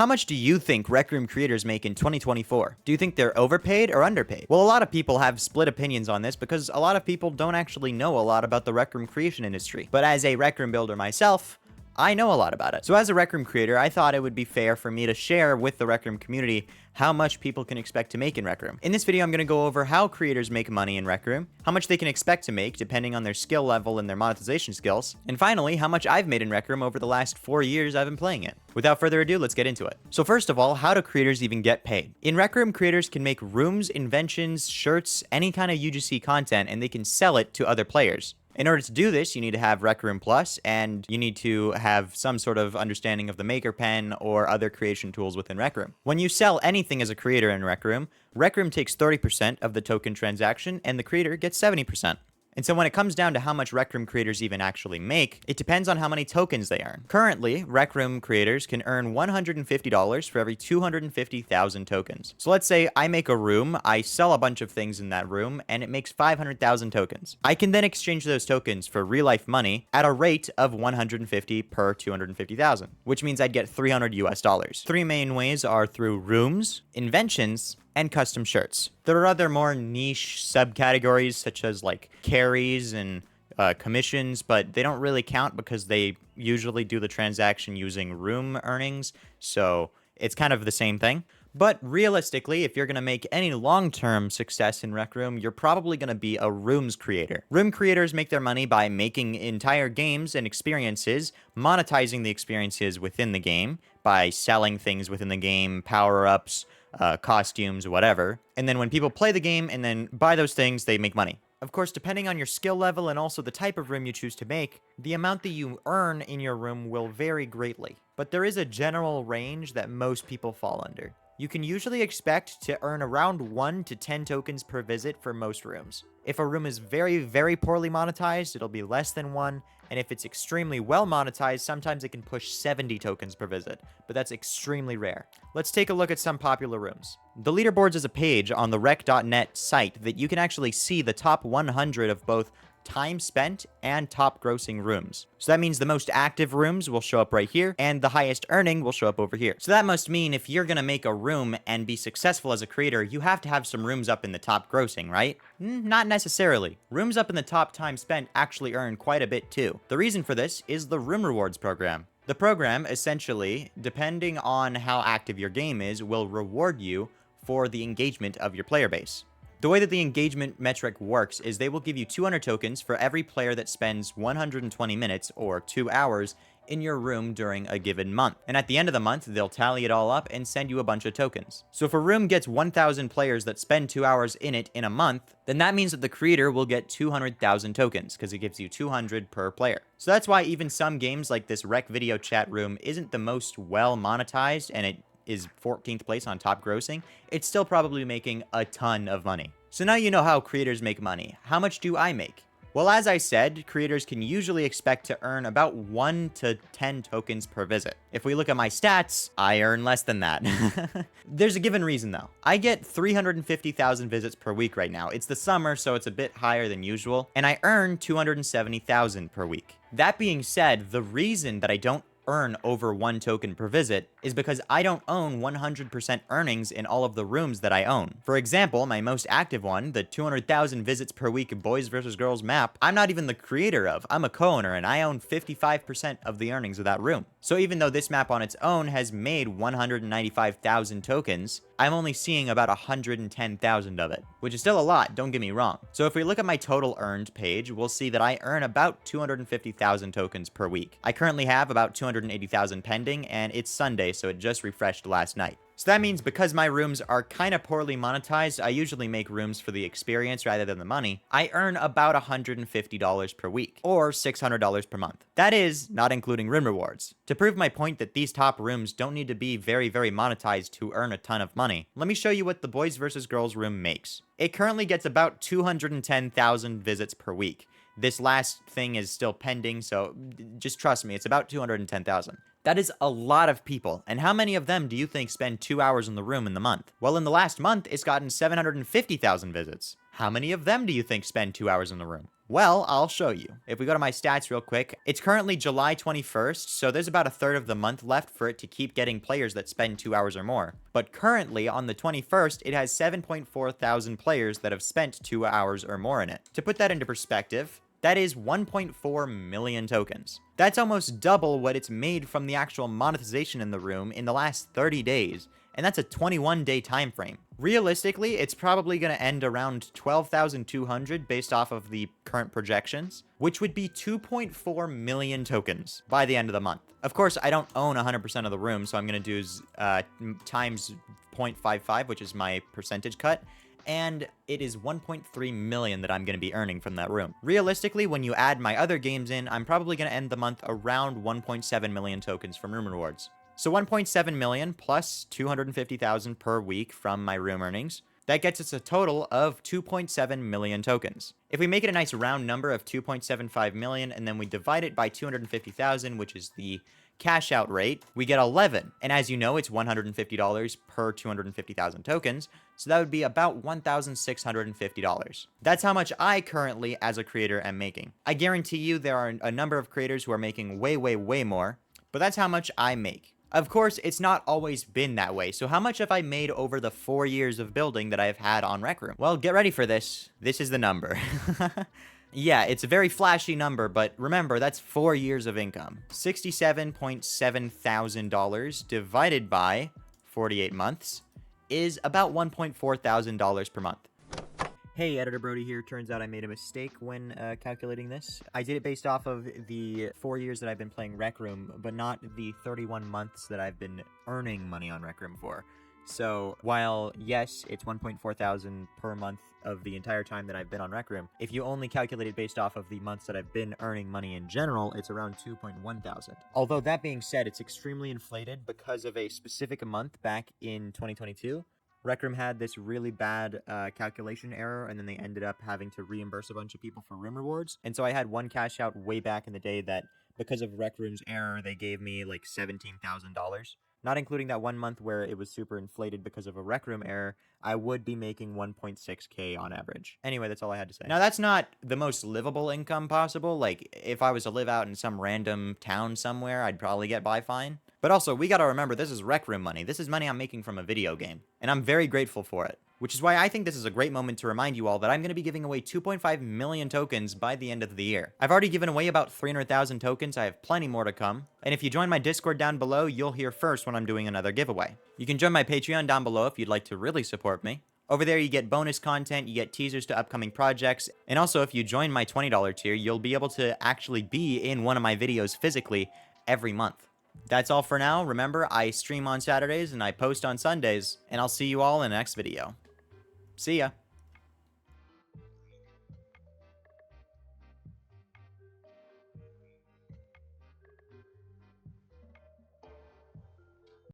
How much do you think Rec Room creators make in 2024? Do you think they're overpaid or underpaid? Well, a lot of people have split opinions on this because a lot of people don't actually know a lot about the Rec Room creation industry. But as a Rec Room builder myself, I know a lot about it. So as a Rec Room creator, I thought it would be fair for me to share with the Rec Room community how much people can expect to make in Rec Room. In this video, I'm going to go over how creators make money in Rec Room, how much they can expect to make depending on their skill level and their monetization skills, and finally, how much I've made in Rec Room over the last 4 years I've been playing it. Without further ado, let's get into it. So first of all, how do creators even get paid? In Rec Room, creators can make rooms, inventions, shirts, any kind of UGC content, and they can sell it to other players. In order to do this, you need to have Rec Room Plus, and you need to have some sort of understanding of the Maker Pen or other creation tools within Rec Room. When you sell anything as a creator in Rec Room takes 30% of the token transaction, and the creator gets 70%. And so when it comes down to how much Rec Room creators even actually make, it depends on how many tokens they earn. Currently, Rec Room creators can earn $150 for every 250,000 tokens. So let's say I make a room, I sell a bunch of things in that room, and it makes 500,000 tokens. I can then exchange those tokens for real-life money at a rate of 150 per 250,000, which means I'd get 300 US dollars. Three main ways are through rooms, inventions, and custom shirts. There are other more niche subcategories such as like carries and commissions, but they don't really count because they usually do the transaction using room earnings, so it's kind of the same thing. But realistically, if you're going to make any long-term success in Rec Room, you're probably going to be a rooms creator. Room creators make their money by making entire games and experiences, monetizing the experiences within the game by selling things within the game, power-ups, costumes, whatever. And then when people play the game and then buy those things, they make money. Of course, depending on your skill level and also the type of room you choose to make, the amount that you earn in your room will vary greatly. But there is a general range that most people fall under. You can usually expect to earn around 1 to 10 tokens per visit for most rooms. If a room is very, very poorly monetized, it'll be less than 1, and if it's extremely well monetized, sometimes it can push 70 tokens per visit, but that's extremely rare. Let's take a look at some popular rooms. The leaderboards is a page on the rec.net site that you can actually see the top 100 of both time spent and top grossing rooms. So that means the most active rooms will show up right here, and the highest earning will show up over here. So that must mean if you're gonna make a room and be successful as a creator, you have to have some rooms up in the top grossing, right? Not necessarily. Rooms up in the top time spent actually earn quite a bit too. The reason for this is the Room Rewards program. The program, essentially, depending on how active your game is, will reward you for the engagement of your player base. The way that the engagement metric works is they will give you 200 tokens for every player that spends 120 minutes, or 2 hours, in your room during a given month. And at the end of the month, they'll tally it all up and send you a bunch of tokens. So if a room gets 1,000 players that spend 2 hours in it in a month, then that means that the creator will get 200,000 tokens, because it gives you 200 per player. So that's why even some games like this Rec Video Chat room isn't the most well monetized, and it is 14th place on top grossing, it's still probably making a ton of money. So now you know how creators make money. How much do I make? Well, as I said, creators can usually expect to earn about 1 to 10 tokens per visit. If we look at my stats, I earn less than that. There's a given reason though. I get 350,000 visits per week right now. It's the summer, so it's a bit higher than usual, and I earn 270,000 per week. That being said, the reason that I don't earn over 1 token per visit is because I don't own 100% earnings in all of the rooms that I own. For example, my most active one, the 200,000 visits per week Boys vs. Girls map, I'm not even the creator of. I'm a co-owner and I own 55% of the earnings of that room. So even though this map on its own has made 195,000 tokens, I'm only seeing about 110,000 of it, which is still a lot, don't get me wrong. So if we look at my total earned page, we'll see that I earn about 250,000 tokens per week. I currently have about 280,000 pending, and it's Sunday, so it just refreshed last night. So that means because my rooms are kind of poorly monetized, I usually make rooms for the experience rather than the money, I earn about $150 per week, or $600 per month. That is not including room rewards. To prove my point that these top rooms don't need to be very, very monetized to earn a ton of money, let me show you what the Boys vs. Girls room makes. It currently gets about 210,000 visits per week. This last thing is still pending, so just trust me, it's about 210,000. That is a lot of people, and how many of them do you think spend 2 hours in the room in the month? Well, in the last month, it's gotten 750,000 visits. How many of them do you think spend 2 hours in the room? Well, I'll show you. If we go to my stats real quick, it's currently July 21st, so there's about a third of the month left for it to keep getting players that spend 2 hours or more. But currently, on the 21st, it has 7.4 thousand players that have spent 2 hours or more in it. To put that into perspective, that is 1.4 million tokens. That's almost double what it's made from the actual monetization in the room in the last 30 days, and that's a 21-day time frame. Realistically, it's probably going to end around 12,200 based off of the current projections, which would be 2.4 million tokens by the end of the month. Of course, I don't own 100% of the room, so I'm going to do times 0.55, which is my percentage cut, and it is 1.3 million that I'm going to be earning from that room. Realistically, when you add my other games in, I'm probably going to end the month around 1.7 million tokens from room rewards. So 1.7 million plus 250,000 per week from my room earnings. That gets us a total of 2.7 million tokens. If we make it a nice round number of 2.75 million and then we divide it by 250,000, which is the cash out rate, we get 11. And as you know, it's $150 per 250,000 tokens. So that would be about $1,650. That's how much I currently, as a creator, am making. I guarantee you there are a number of creators who are making way, way, way more, but that's how much I make. Of course, it's not always been that way, so how much have I made over the 4 years of building that I've had on Rec Room? Well, get ready for this. This is the number. Yeah, it's a very flashy number, but remember, that's 4 years of income. $67.7 thousand divided by 48 months is about $1.4 thousand per month. Hey, Editor Brodie here. Turns out I made a mistake when calculating this. I did it based off of the 4 years that I've been playing Rec Room, but not the 31 months that I've been earning money on Rec Room for. So while, yes, it's 1.4 thousand per month of the entire time that I've been on Rec Room, if you only calculate it based off of the months that I've been earning money in general, it's around 2.1 thousand. Although that being said, it's extremely inflated because of a specific month back in 2022. Rec Room had this really bad calculation error, and then they ended up having to reimburse a bunch of people for room rewards. And so I had one cash out way back in the day that, because of Rec Room's error, they gave me like $17,000. Not including that 1 month where it was super inflated because of a Rec Room error, I would be making 1.6K on average. Anyway, that's all I had to say. Now, that's not the most livable income possible. Like, if I was to live out in some random town somewhere, I'd probably get by fine. But also, we gotta remember, this is Rec Room money. This is money I'm making from a video game. And I'm very grateful for it. Which is why I think this is a great moment to remind you all that I'm going to be giving away 2.5 million tokens by the end of the year. I've already given away about 300,000 tokens. I have plenty more to come. And if you join my Discord down below, you'll hear first when I'm doing another giveaway. You can join my Patreon down below if you'd like to really support me. Over there, you get bonus content, you get teasers to upcoming projects, and also if you join my $20 tier, you'll be able to actually be in one of my videos physically every month. That's all for now. Remember, I stream on Saturdays and I post on Sundays, and I'll see you all in the next video. See ya.